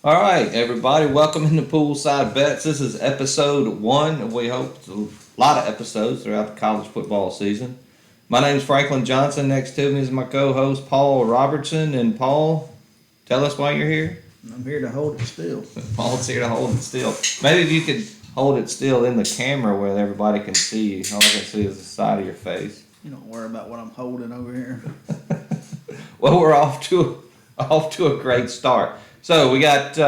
All right, everybody, welcome into Poolside Bets. This is episode 1, and we hope a lot of episodes throughout the college football season. My name is Franklin Johnson. Next to me is my co-host Paul Robertson. And Paul, tell us why you're here. I'm here to hold it still. Paul's here to hold it still. Maybe if you could hold it still in the camera where everybody can see you. All I can see is the side of your face. You don't worry about what I'm holding over here. Well, we're off to a great start. So we got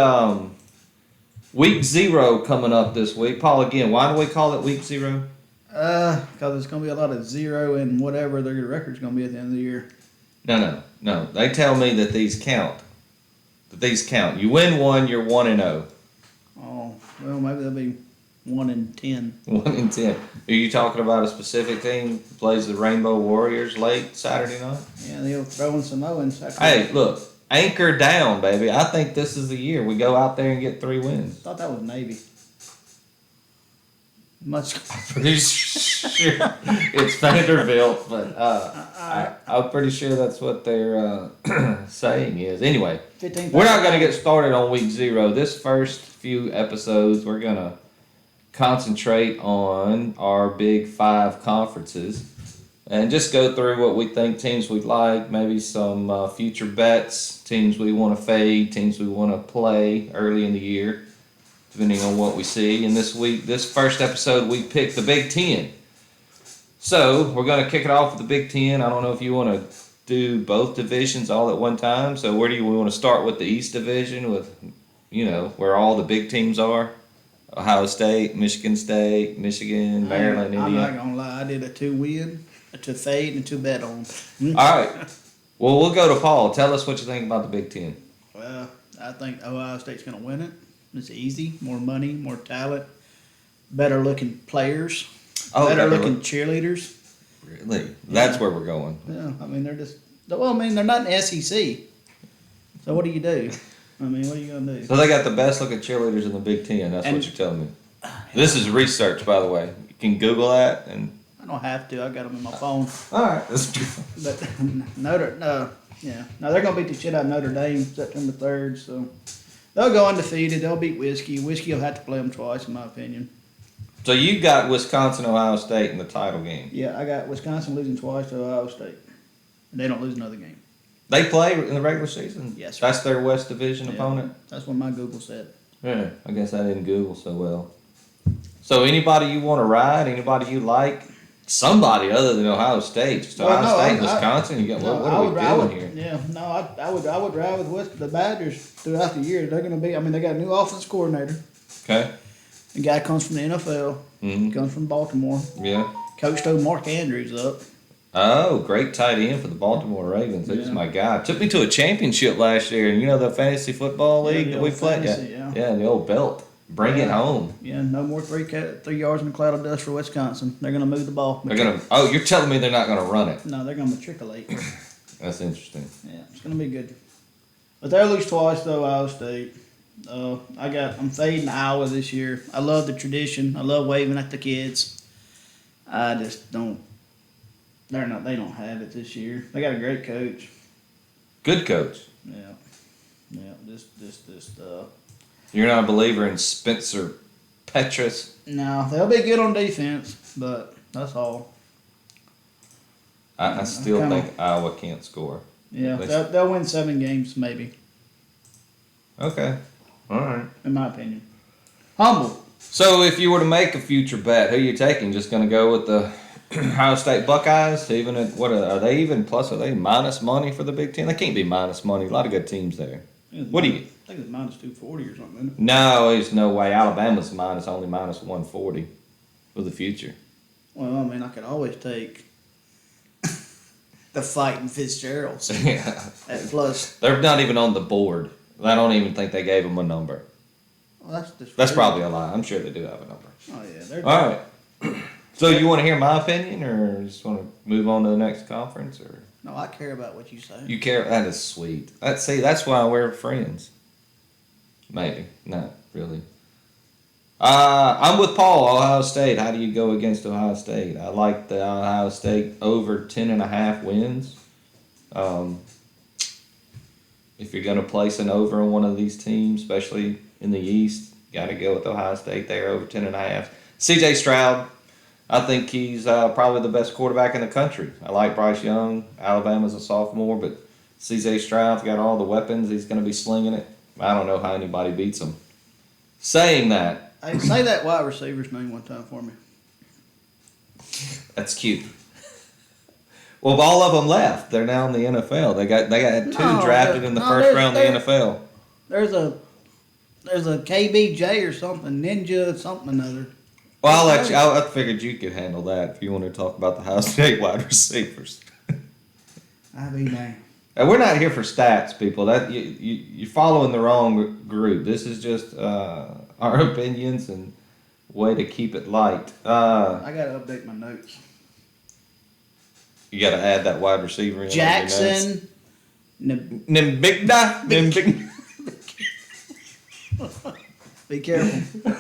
week 0 coming up this week. Paul, again, why do we call it week 0? Because there's going to be a lot of zero and whatever their record's going to be at the end of the year. No. They tell me that these count. You win one, you're 1-0. Oh, well, maybe they'll be 1 in 10. 1 in 10. Are you talking about a specific team that plays the Rainbow Warriors late Saturday night? Yeah, they'll throw in Samoans. Hey, look. Anchor down, baby. I think this is the year we go out there and get 3 wins. I thought that was Navy. Much. Pretty sure it's Vanderbilt, but I'm pretty sure that's what they're saying is. Anyway, we're not going to get started on week 0. This first few episodes, we're going to concentrate on our Big 5 conferences. And just go through what we think teams we'd like, maybe some future bets, teams we want to fade, teams we want to play early in the year, depending on what we see. And this first episode, we picked the Big Ten. So we're going to kick it off with the Big Ten. I don't know if you want to do both divisions all at one time. So where do we want to start with the East Division with, where all the big teams are? Ohio State, Michigan, Maryland, Indiana. I'm not going to lie. I did a 2-win. To fade and to bet on. All right. Well, we'll go to Paul. Tell us what you think about the Big Ten. Well, I think Ohio State's going to win it. It's easy. More money, more talent, better looking players, better looking cheerleaders. Really? That's where we're going. Yeah, I mean, they're not in the SEC. So what do you do? I mean, what are you going to do? So they got the best looking cheerleaders in the Big Ten. That's what you're telling me. This is research, by the way. You can Google that and... I don't have to. I got them in my phone. All right, that's true. But they're going to beat the shit out of Notre Dame September 3rd. So they'll go undefeated. They'll beat Whiskey. Whiskey will have to play them twice, in my opinion. So you got Wisconsin, Ohio State in the title game. Yeah, I got Wisconsin losing twice to Ohio State. And they don't lose another game. They play in the regular season? Yes, sir. That's their West Division opponent? That's what my Google said. Yeah, I guess I didn't Google so well. So anybody you want to ride? Anybody you like? Somebody other than Ohio State. Just Ohio State and Wisconsin. You got what are we doing here? Yeah, no, I would ride with the Badgers throughout the year. They're going to be. I mean, they got a new offense coordinator. Okay. The guy comes from the NFL. Mm-hmm. Comes from Baltimore. Yeah. Coached Mark Andrews up. Oh, great tight end for the Baltimore Ravens. He's my guy. Took me to a championship last year, and the fantasy football league that we played. Yeah, the old belt. Bring it home. Yeah, no more 3 yards in a cloud of dust for Wisconsin. They're going to move the ball. Oh, you're telling me they're not going to run it? No, they're going to matriculate. That's interesting. Yeah, it's going to be good. But they'll lose twice though, Ohio State. I'm fading Iowa this year. I love the tradition. I love waving at the kids. I just don't. They don't have it this year. They got a great coach. Good coach. Yeah. Just. You're not a believer in Spencer Petras? No, they'll be good on defense, but that's all. I still think Iowa can't score. Yeah, they'll win 7 games maybe. Okay. All right. In my opinion. Humble. So if you were to make a future bet, who are you taking? Just going to go with the Ohio State Buckeyes? Even at, are they even plus? Are they minus money for the Big Ten? They can't be minus money. A lot of good teams there. What do you? I think it's minus 240 or something. No, there's no way. Alabama's only minus 140 for the future. Well, I mean, I could always take the Fighting Fitzgeralds. Yeah. At plus. They're not even on the board. I don't even think they gave them a number. Well, that's probably a lie. I'm sure they do have a number. Oh, yeah. All right. So you want to hear my opinion, or just want to move on to the next conference, or? No, I care about what you say. You care? That is sweet. That's why we're friends. Maybe. Not really. I'm with Paul, Ohio State. How do you go against Ohio State? I like the Ohio State over 10.5 wins. if you're going to place an over on one of these teams, especially in the East, got to go with Ohio State there over 10.5. C.J. Stroud, I think he's probably the best quarterback in the country. I like Bryce Young. Alabama's a sophomore, but C.J. Stroud's got all the weapons. He's going to be slinging it. I don't know how anybody beats him. Saying that. Hey, say that wide receiver's name one time for me. That's cute. Well, all of them left. They're now in the NFL. They got two drafted in the first round of the NFL. There's a KBJ or something, Ninja something another. Well, I figured you could handle that if you want to talk about the Ohio State wide receivers. I be damned. We're not here for stats, people. That you're following the wrong group. This is just our opinions and way to keep it light. I gotta update my notes. You got to add that wide receiver in. Jackson. Nimbigda. Be careful.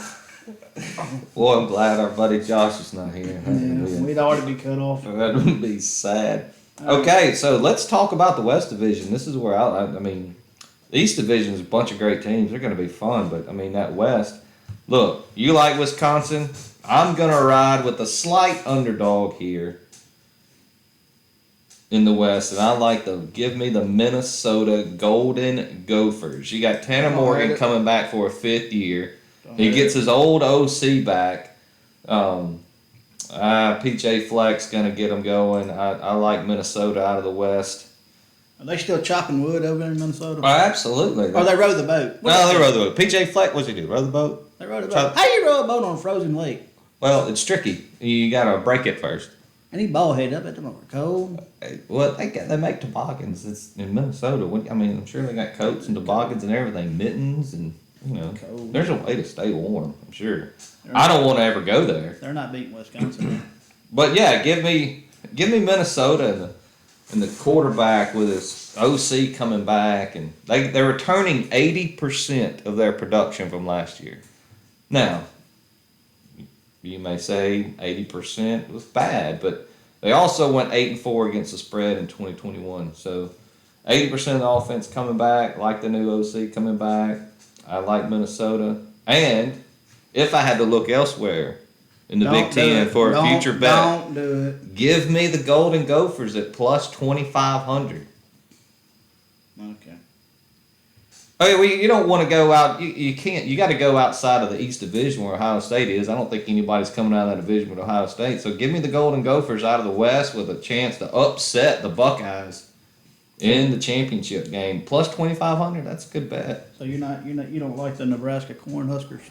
Boy, I'm glad our buddy Josh is not here. Yeah, we'd already be cut off. That would be sad. Okay, so let's talk about the West Division. This is where I mean, the East Division is a bunch of great teams. They're going to be fun, but I mean, that West. Look, you like Wisconsin? I'm going to ride with a slight underdog here in the West, and I like give me the Minnesota Golden Gophers. You got Tanner Morgan coming back for a fifth year. He gets his old OC back. PJ Fleck's going to get him going. I like Minnesota out of the West. Are they still chopping wood over there in Minnesota? Oh, absolutely. Or they row the boat? No, they row the boat. PJ Fleck, what's he do? Row the boat? They row the boat. How do you row a boat on a frozen lake? Well, it's tricky. You got to break it first. And he ball head up at them over cold. Well, they make toboggans. It's in Minnesota. I mean, I'm sure they got coats and toboggans and everything, mittens and cold. There's a way to stay warm. I'm sure. I don't want to ever go there. They're not beating Wisconsin. But yeah, give me Minnesota and the quarterback with his OC coming back, and they're returning 80% of their production from last year. Now, you may say 80% was bad, but they also went 8-4 against the spread in 2021. So 80% of the offense coming back, like the new OC coming back. I like Minnesota. And if I had to look elsewhere in the Big Ten for a future bet, don't do it. Give me the Golden Gophers at plus 2,500. Okay. Okay, well, you don't want to go out. You can't. You got to go outside of the East Division where Ohio State is. I don't think anybody's coming out of that division with Ohio State. So give me the Golden Gophers out of the West with a chance to upset the Buckeyes in the championship game. Plus 2,500. That's a good bet. So you don't like the Nebraska Cornhuskers?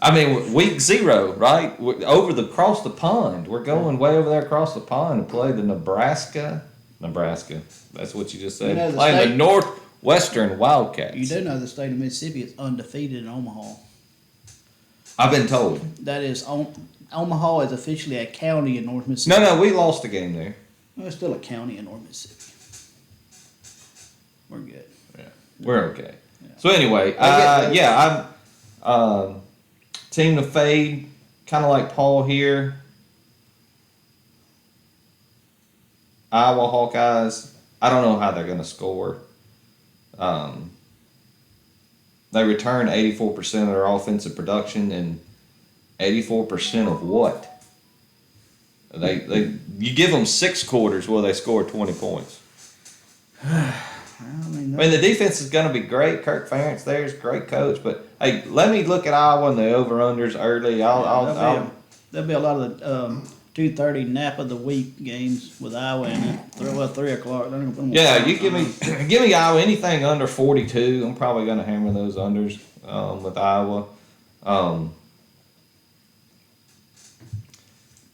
I mean, week 0, right? Across the pond. We're going way over there across the pond to play the Nebraska. That's what you just said. Playing the Northwestern Wildcats. You do know the state of Mississippi is undefeated in Omaha. I've been told. That is, Omaha is officially a county in North Mississippi. No, we lost a game there. Well, it's still a county in North Mississippi. We're good. Yeah, we're okay. Yeah. So anyway, I'm team to fade, kind of like Paul here. Iowa Hawkeyes. I don't know how they're going to score. They return 84% of their offensive production, and 84% of what? You give them 6 quarters where they score 20 points. I mean, the defense is going to be great. Kirk Ferentz there is a great coach, but hey, let me look at Iowa and the over/unders early. There'll be a lot of the 2:30 nap of the week games with Iowa in it. 3 o'clock. Yeah, you give me Iowa anything under 42. I'm probably going to hammer those unders with Iowa.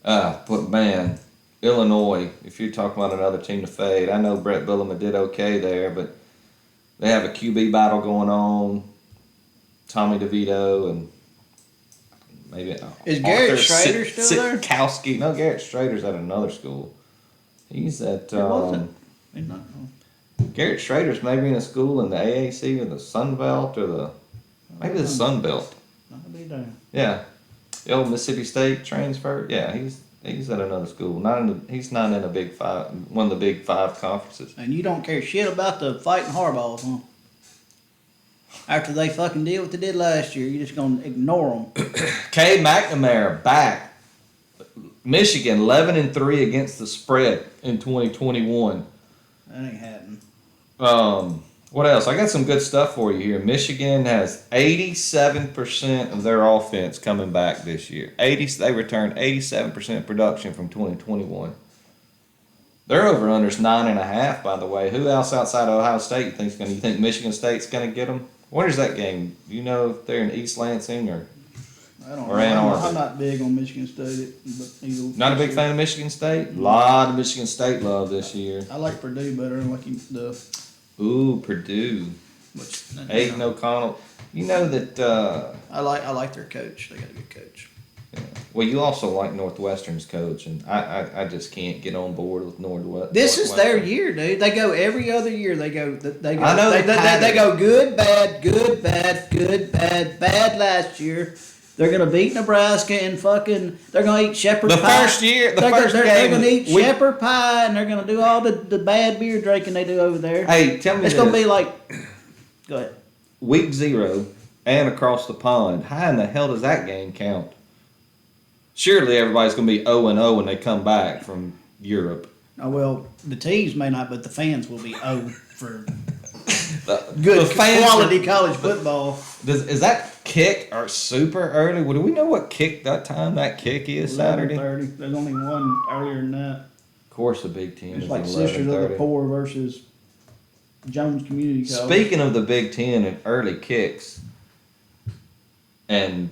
But man, Illinois, if you're talking about another team to fade, I know Brett Bielema did okay there, but they have a QB battle going on. Tommy DeVito and maybe is Garrett Schrader still there? Sitkowski. No, Garrett Schrader's at another school. He's at. Garrett Schrader's maybe in a school in the AAC or the Sun Belt or maybe the Sun Belt. I'll be damned. Yeah. The old Mississippi State transfer. Yeah, He's at another school. He's not in a big five, one of the big five conferences. And you don't care shit about the fighting Harbaughs, huh? After they fucking did what they did last year, you're just gonna ignore them. Cade McNamara back. Michigan 11-3 against the spread in 2021. That ain't happening. What else? I got some good stuff for you here. Michigan has 87% of their offense coming back this year. They returned 87% production from 2021. Their over/under's 9.5. By the way, who else outside of Ohio State you think's going? You think Michigan State's going to get them? Where's that game? Do you know if they're in East Lansing or Ann Arbor? I'm not big on Michigan State. Not a big fan of Michigan State? A lot of Michigan State love this year. I like Purdue better. Ooh, Purdue. Aiden O'Connell. You know that... I like their coach. They got a good coach. Yeah. Well, you also like Northwestern's coach, and I just can't get on board with Northwestern. This is their year, dude. They go every other year. They go. I know. They go good, bad, good, bad, good, bad, bad. Last year, they're gonna beat Nebraska and fucking. They're gonna eat shepherd pie. First game. They're gonna eat shepherd pie, and they're gonna do all the bad beer drinking they do over there. Hey, tell me it's gonna be like. Go ahead. Week 0 and across the pond. How in the hell does that game count? Surely everybody's going to be 0-0 when they come back from Europe. Oh, well, the teams may not, but the fans will be 0 for good quality college football. Is that kick or super early? Well, do we know what kick that kick is Saturday? 11:30. There's only one earlier than that. Of course, the Big Ten it's is like 11:30. Sisters of the Poor versus Jones Community College. Speaking of the Big Ten and early kicks and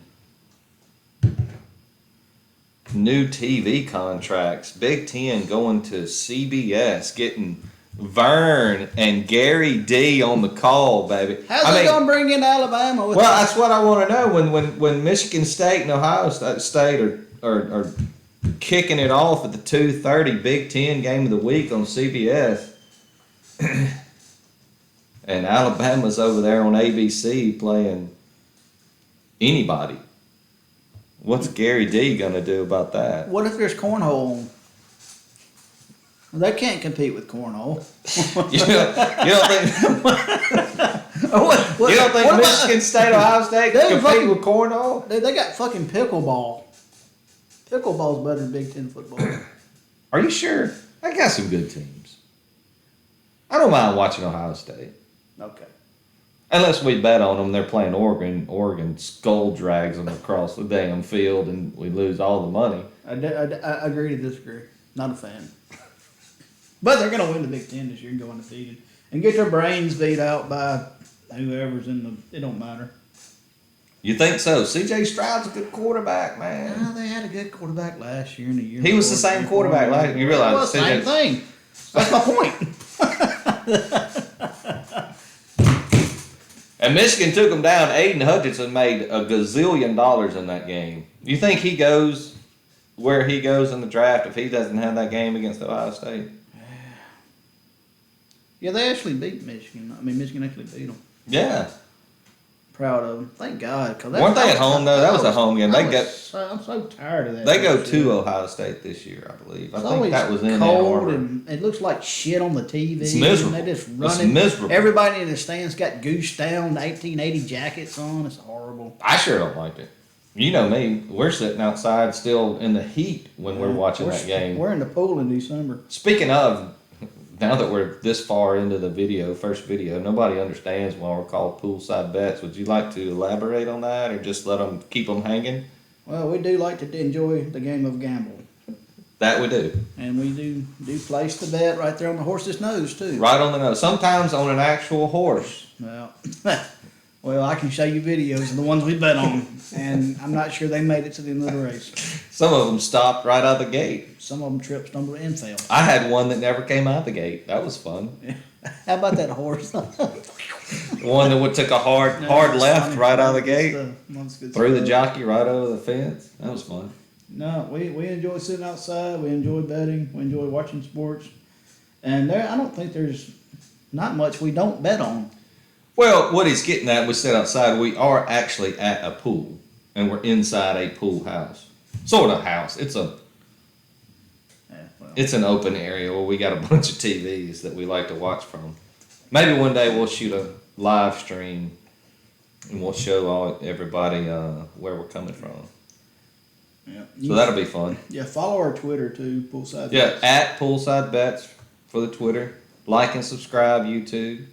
new TV contracts, Big Ten going to CBS, getting Vern and Gary D on the call, baby. How's it going to bring in Alabama? Well, that's what I want to know. When Michigan State and Ohio State are kicking it off at the 2:30 Big Ten game of the week on CBS, and Alabama's over there on ABC playing anybody. What's Gary D gonna do about that? What if there's cornhole on? They can't compete with cornhole. you don't think Michigan State, Ohio State can compete with cornhole? They got fucking pickleball. Pickleball's better than Big Ten football. Are you sure? I got some good teams. I don't mind watching Ohio State. Okay. Unless we bet on them, they're playing Oregon. Oregon skull drags them across the damn field, and we lose all the money. I agree to disagree. Not a fan. But they're going to win the Big Ten this year and go undefeated. And get their brains beat out by whoever's in the... It don't matter. You think so? C.J. Stroud's a good quarterback, man. No, they had a good quarterback last year and the year He was the same quarterback last year. You realize it was the same thing. That's my point. And Michigan took them down. Aiden Hutchinson made a gazillion dollars in that game. You think he goes where he goes in the draft if he doesn't have that game against Ohio State? Yeah, they actually beat Michigan. I mean, Michigan actually beat them. Yeah. Proud of them. Thank God. Weren't they at home, though? That was a home game. I'm so tired of that. They go to Ohio State this year, I believe. I think that was in cold and it looks like shit on the TV. It's miserable. And they just running. It's miserable. Everybody in the stands got goose down 1880 jackets on. It's horrible. I sure don't like it. You know me. We're sitting outside still in the heat when we're watching that game. We're in the pool in December. Speaking of, now that we're this far into the first video, nobody understands why we're called poolside bets. Would you like to elaborate on that or just keep them hanging? Well, we do like to enjoy the game of gamble. That we do. And we do place the bet right there on the horse's nose, too. Right on the nose. Sometimes on an actual horse. Well, I can show you videos of the ones we bet on, and I'm not sure they made it to the end of the race. Some of them stopped right out of the gate. Some of them tripped, stumbled, and fell. I had one that never came out the gate. That was fun. How about that horse? One that took a hard left right out of the gate. Threw the jockey right over the fence. That was fun. No, we enjoy sitting outside. We enjoy betting. We enjoy watching sports. And I don't think there's not much we don't bet on. Well, what he's getting at, we sit outside, we are actually at a pool, and we're inside a pool house. Sort of house. It's a it's an open area where we got a bunch of TVs that we like to watch from. Maybe one day we'll shoot a live stream and we'll show everybody where we're coming from. Yeah. So that'll be fun. Yeah, follow our Twitter too, Poolside Yeah, Bets. at Poolside Bets for the Twitter. Like and subscribe YouTube.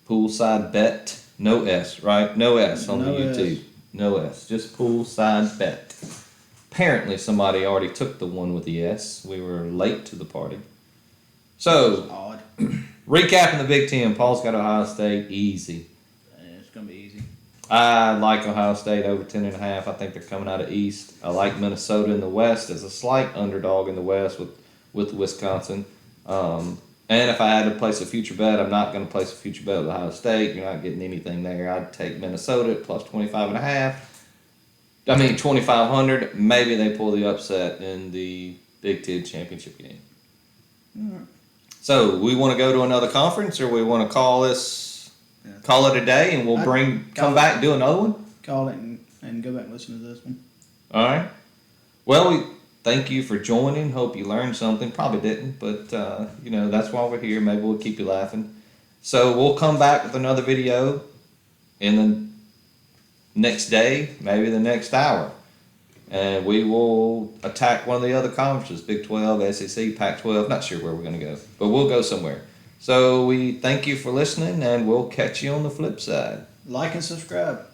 Poolside Bet. No S, right? No S on the YouTube. No S. Just Poolside Bet. Apparently somebody already took the one with the S. We were late to the party. So, Odd. recapping the Big Ten. Paul's got Ohio State easy. Yeah, it's going to be easy. I like Ohio State over 10.5. I think they're coming out of East. I like Minnesota in the West as a slight underdog in the West with Wisconsin. And if I had to place a future bet, I'm not going to place a future bet with Ohio State. You're not getting anything there. I'd take Minnesota at plus 25.5. 2,500. Maybe they pull the upset in the Big Ten championship game. Right. So we want to go to another conference, or we want to call it a day, and we'll come back and do another one. Call it and go back and listen to this one. All right. Well, we thank you for joining. Hope you learned something. Probably didn't, but that's why we're here. Maybe we'll keep you laughing. So we'll come back with another video in the next day, maybe the next hour. And we will attack one of the other conferences, Big 12, SEC, Pac-12. Not sure where we're going to go, but we'll go somewhere. So we thank you for listening, and we'll catch you on the flip side. Like and subscribe.